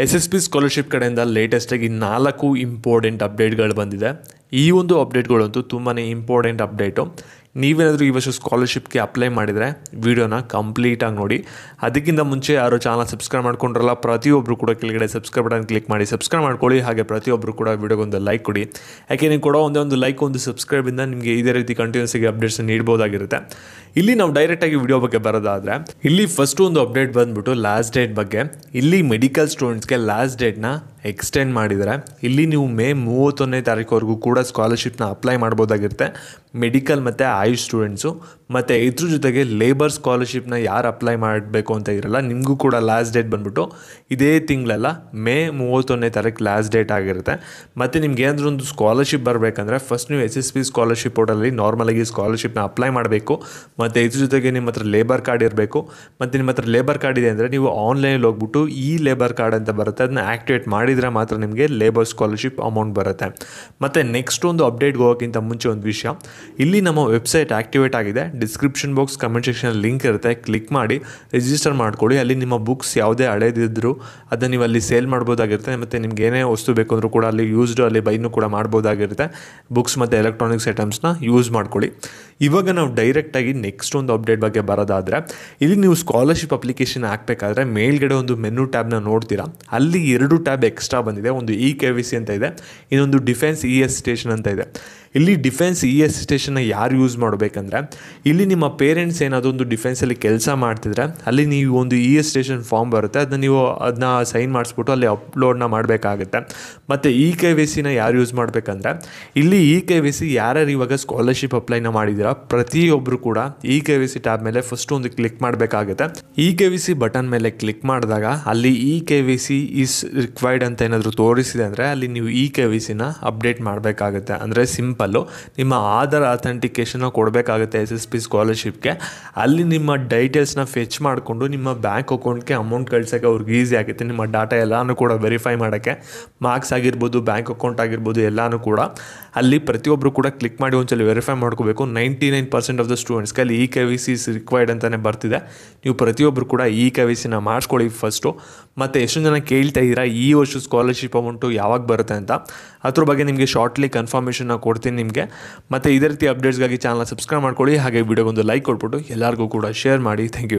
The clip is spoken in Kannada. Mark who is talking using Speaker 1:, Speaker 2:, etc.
Speaker 1: SSP ಸ್ಕಾಲರ್‌ಶಿಪ್ ಕಡೆಯಿಂದ ಲೇಟೆಸ್ಟ್ ಆಗಿ 4 ಇಂಪಾರ್ಟೆಂಟ್ ಅಪ್ಡೇಟ್‌ಗಳು ಬಂದಿದೆ. ಈ ಒಂದು ಅಪ್ಡೇಟ್‌ಗಳಂತೂ ತುಂಬಾನೇ ಇಂಪಾರ್ಟೆಂಟ್ ಅಪ್ಡೇಟು. ನೀವೇನಾದರೂ ಈ ವರ್ಷ ಸ್ಕಾಲರ್‌ಶಿಪ್‌ಗೆ ಅಪ್ಲೈ ಮಾಡಿದರೆ ವಿಡಿಯೋನ ಕಂಪ್ಲೀಟಾಗಿ ನೋಡಿ. ಅದಕ್ಕಿಂತ ಮುಂಚೆ ಯಾರು ಚಾನಲ್ ಸಬ್ಸ್ಕ್ರೈಬ್ ಮಾಡ್ಕೊಂಡ್ರಲ್ಲ ಪ್ರತಿಯೊಬ್ಬರು ಕೂಡ ಕೆಳಗಡೆ ಸಬ್ಸ್ಕ್ರೈಬ್ ಬಟನ್ ಕ್ಲಿಕ್ ಮಾಡಿ ಸಬ್ಸ್ಕ್ರೈಬ್ ಮಾಡ್ಕೊಳ್ಳಿ. ಹಾಗೆ ಪ್ರತಿಯೊಬ್ಬರು ಕೂಡ ವಿಡಿಯೋಗೊಂದು ಲೈಕ್ ಕೊಡಿ. ಯಾಕೆ ನೀವು ಕೊಡೋ ಒಂದು ಲೈಕ್ ಒಂದು ಸಬ್ಸ್ಕ್ರೈಬಿಂದ ನಿಮಗೆ ಇದೇ ರೀತಿ ಕಂಟಿನ್ಯೂಸ್ ಆಗಿ ಅಪ್ಡೇಟ್ಸ್ ನೀಡಬಹುದಾಗಿರುತ್ತೆ. ಇಲ್ಲಿ ನಾವು ಡೈರೆಕ್ಟಾಗಿ ವಿಡಿಯೋ ಬಗ್ಗೆ ಬರೋದಾದರೆ ಇಲ್ಲಿ ಫಸ್ಟ್ ಒಂದು ಅಪ್ಡೇಟ್ ಬಂದ್ಬಿಟ್ಟು ಲಾಸ್ಟ್ ಡೇಟ್ ಬಗ್ಗೆ. ಇಲ್ಲಿ ಮೆಡಿಕಲ್ ಸ್ಟೂಡೆಂಟ್ಸ್ಗೆ ಲಾಸ್ಟ್ ಡೇಟ್ನ ಎಕ್ಸ್ಟೆಂಡ್ ಮಾಡಿದ್ದಾರೆ. ಇಲ್ಲಿ ನೀವು ಮೇ 31ನೇ ತಾರೀಕುವರೆಗೂ ಕೂಡ ಸ್ಕಾಲರ್ಶಿಪ್ನ ಅಪ್ಲೈ ಮಾಡ್ಬೋದಾಗಿರುತ್ತೆ. ಮೆಡಿಕಲ್ ಮತ್ತು ಆಯುಷ್ ಸ್ಟೂಡೆಂಟ್ಸು ಮತ್ತು ಇದ್ರ ಜೊತೆಗೆ ಲೇಬರ್ ಸ್ಕಾಲರ್ಶಿಪ್ನ ಯಾರು ಅಪ್ಲೈ ಮಾಡಬೇಕು ಅಂತ ಇರಲ್ಲ ನಿಮಗೂ ಕೂಡ ಲಾಸ್ಟ್ ಡೇಟ್ ಬಂದ್ಬಿಟ್ಟು ಇದೇ ತಿಂಗಳಲ್ಲ ಮೇ 31ನೇ ತಾರೀಕು ಲಾಸ್ಟ್ ಡೇಟ್ ಆಗಿರುತ್ತೆ. ಮತ್ತು ನಿಮ್ಗೆ ಏನಾದರೂ ಒಂದು ಸ್ಕಾಲರ್ಶಿಪ್ ಬರಬೇಕಂದ್ರೆ ಫಸ್ಟ್ ನೀವು SSP ಸ್ಕಾಲರ್ಶಿಪ್ ಪೋರ್ಟಲಲ್ಲಿ ನಾರ್ಮಲಾಗಿ ಸ್ಕಾಲರ್ಶಿಪ್ನ ಅಪ್ಲೈ ಮಾಡಬೇಕು. ಮತ್ತು ಇದ್ರ ಜೊತೆಗೆ ನಿಮ್ಮ ಹತ್ರ ಲೇಬರ್ ಕಾರ್ಡ್ ಇರಬೇಕು. ಮತ್ತು ನಿಮ್ಮ ಹತ್ರ ಲೇಬರ್ ಕಾರ್ಡ್ ಇದೆ ಅಂದರೆ ನೀವು ಆನ್ಲೈನಲ್ಲಿ ಹೋಗ್ಬಿಟ್ಟು ಈ ಲೇಬರ್ ಕಾರ್ಡ್ ಅಂತ ಬರುತ್ತೆ ಅದನ್ನ ಆ್ಯಕ್ಟಿವೇಟ್ ಮಾಡಿದರೆ ಮಾತ್ರ ನಿಮಗೆ ಲೇಬರ್ ಸ್ಕಾಲರ್ಶಿಪ್ ಅಮೌಂಟ್ ಬರುತ್ತೆ. ಮತ್ತು ನೆಕ್ಸ್ಟ್ ಒಂದು ಅಪ್ಡೇಟ್ಗೆ ಹೋಗೋಕ್ಕಿಂತ ಮುಂಚೆ ಒಂದು ವಿಷಯ, ಇಲ್ಲಿ ನಮ್ಮ ವೆಬ್ಸೈಟ್ ಆ್ಯಕ್ಟಿವೇಟ್ ಆಗಿದೆ. Description box comment section link ಇರುತ್ತೆ, ಕ್ಲಿಕ್ ಮಾಡಿ ರಿಜಿಸ್ಟರ್ ಮಾಡ್ಕೊಳ್ಳಿ. ಅಲ್ಲಿ ನಿಮ್ಮ ಬುಕ್ಸ್ ಯಾವುದೇ ಹಳೇದಿದ್ರು ಅದನ್ನು ನೀವು ಅಲ್ಲಿ ಸೇಲ್ ಮಾಡ್ಬೋದಾಗಿರುತ್ತೆ. ಮತ್ತು ನಿಮ್ಗೆ ಏನೇ ವಸ್ತು ಬೇಕು ಅಂದರೂ ಕೂಡ ಅಲ್ಲಿ ಯೂಸ್ಡು ಅಲ್ಲಿ ಬೈನು ಕೂಡ ಮಾಡ್ಬೋದಾಗಿರುತ್ತೆ. ಬುಕ್ಸ್ ಮತ್ತು ಎಲೆಕ್ಟ್ರಾನಿಕ್ಸ್ ಐಟಮ್ಸ್ನ ಯೂಸ್ ಮಾಡ್ಕೊಳ್ಳಿ. ಇವಾಗ ನಾವು ಡೈರೆಕ್ಟಾಗಿ ನೆಕ್ಸ್ಟ್ ಒಂದು ಅಪ್ಡೇಟ್ ಬಗ್ಗೆ ಬರೋದಾದರೆ ಇಲ್ಲಿ ನೀವು ಸ್ಕಾಲರ್ಶಿಪ್ ಅಪ್ಲಿಕೇಶನ್ ಹಾಕಬೇಕಾದ್ರೆ ಮೇಲ್ಗಡೆ ಒಂದು ಮೆನು ಟ್ಯಾಬ್ನ ನೋಡ್ತೀರಾ. ಅಲ್ಲಿ 2 ಟ್ಯಾಬ್ ಎಕ್ಸ್ಟ್ರಾ ಬಂದಿದೆ. ಒಂದು KYC ಅಂತ ಇದೆ, ಇನ್ನೊಂದು ಡಿಫೆನ್ಸ್ ES ಅಂತ ಇದೆ. ಇಲ್ಲಿ ಡಿಫೆನ್ಸ್ ES ಯಾರು ಯೂಸ್ ಮಾಡಬೇಕಂದ್ರೆ ಇಲ್ಲಿ ನಿಮ್ಮ ಪೇರೆಂಟ್ಸ್ ಏನಾದರೂ ಒಂದು ಡಿಫೆನ್ಸಲ್ಲಿ ಕೆಲಸ ಮಾಡ್ತಿದ್ರೆ ಅಲ್ಲಿ ನೀವು ಒಂದು ES ಫಾರ್ಮ್ ಬರುತ್ತೆ, ಅದನ್ನ ಸೈನ್ ಮಾಡಿಸ್ಬಿಟ್ಟು ಅಲ್ಲಿ ಅಪ್ಲೋಡ್ನ ಮಾಡಬೇಕಾಗುತ್ತೆ. ಮತ್ತು KYCನ ಯಾರು ಯೂಸ್ ಮಾಡಬೇಕಂದ್ರೆ ಇಲ್ಲಿ KYC ಯಾರ್ಯಾರು ಇವಾಗ ಸ್ಕಾಲರ್ಶಿಪ್ ಅಪ್ಲೈನ ಮಾಡಿದ್ದೀರಾ ಪ್ರತಿಯೊಬ್ಬರು ಕೂಡ KYC ಟ್ಯಾಬ್ ಮೇಲೆ ಫಸ್ಟ್ ಒಂದು ಕ್ಲಿಕ್ ಮಾಡಬೇಕಾಗುತ್ತೆ. KYC ಬಟನ್ ಮೇಲೆ ಕ್ಲಿಕ್ ಮಾಡಿದಾಗ ಅಲ್ಲಿ KYC ಈಸ್ ರಿಕ್ವೈರ್ಡ್ ಅಂತ ಏನಾದರೂ ತೋರಿಸಿದೆ ಅಂದರೆ ಅಲ್ಲಿ ನೀವು KYCನ ಅಪ್ಡೇಟ್ ಮಾಡಬೇಕಾಗುತ್ತೆ. ಅಂದರೆ ಸಿಂಪಲ್ಲು ನಿಮ್ಮ ಆಧಾರ್ ಅಥೆಂಟಿಕೇಷನ್ನ ಕೊಡಬೇಕಾಗುತ್ತೆ SSP ಸ್ಕಾಲರ್ಶಿಪ್ಗೆ. ಅಲ್ಲಿ ನಿಮ್ಮ ಡೀಟೇಲ್ಸ್ನ ಫೆಚ್ ಮಾಡಿಕೊಂಡು ನಿಮ್ಮ ಬ್ಯಾಂಕ್ ಅಕೌಂಟ್ಗೆ ಅಮೌಂಟ್ ಕಳ್ಸೋಕ್ಕೆ ಅವ್ರಿಗೆ ಈಸಿ ಆಗುತ್ತೆ. ನಿಮ್ಮ ಡಾಟಾ ಎಲ್ಲನೂ ಕೂಡ ವೆರಿಫೈ ಮಾಡೋಕ್ಕೆ ಮಾರ್ಕ್ಸ್ ಆಗಿರ್ಬೋದು ಬ್ಯಾಂಕ್ ಅಕೌಂಟ್ ಆಗಿರ್ಬೋದು ಎಲ್ಲನೂ ಕೂಡ ಅಲ್ಲಿ ಪ್ರತಿಯೊಬ್ಬರು ಕೂಡ ಕ್ಲಿಕ್ ಮಾಡಿ ಒಂದ್ಸಲ ವೆರಿಫೈ ಮಾಡ್ಕೋಬೇಕು. 99% ಆಫ್ ದ ಸ್ಟೂಡೆಂಟ್ಸ್ಗೆ ಅಲ್ಲಿ KYC ಇಸ್ ರಿಕ್ವೈರ್ಡ್ ಅಂತಲೇ ಬರ್ತಿದೆ. ನೀವು ಪ್ರತಿಯೊಬ್ಬರು ಕೂಡ KYCನ ಮಾಡಿಸ್ಕೊಳ್ಳಿ ಫಸ್ಟು. ಮತ್ತು ಎಷ್ಟೊಂದು ಜನ ಕೇಳ್ತಾ ಇದ್ದೀರಾ ಈ ವರ್ಷ ಸ್ಕಾಲರ್ಶಿಪ್ ಅಮೌಂಟು ಯಾವಾಗ ಬರುತ್ತೆ ಅಂತ. ಅದ್ರ ಬಗ್ಗೆ ನಿಮಗೆ ಶಾರ್ಟ್ಲಿ ಕನ್ಫರ್ಮೇಷನ್ನ ಕೊಡ್ತೀನಿ ನಿಮಗೆ. ಮತ್ತು ಇದೇ ರೀತಿ ಅಪ್ಡೇಟ್ಸ್ಗಾಗಿ ಚಾನಲ್ ಸಬ್ಸ್ಕ್ರೈಬ್ ಮಾಡ್ಕೊಳ್ಳಿ. ಹಾಗೆ ವಿಡಿಯೋಗೊಂದು ಲೈಕ್ ಕೊಟ್ಬಿಟ್ಟು ಎಲ್ಲರಿಗೂ ಕೂಡ ಶೇರ್ ಮಾಡಿ. Thank you.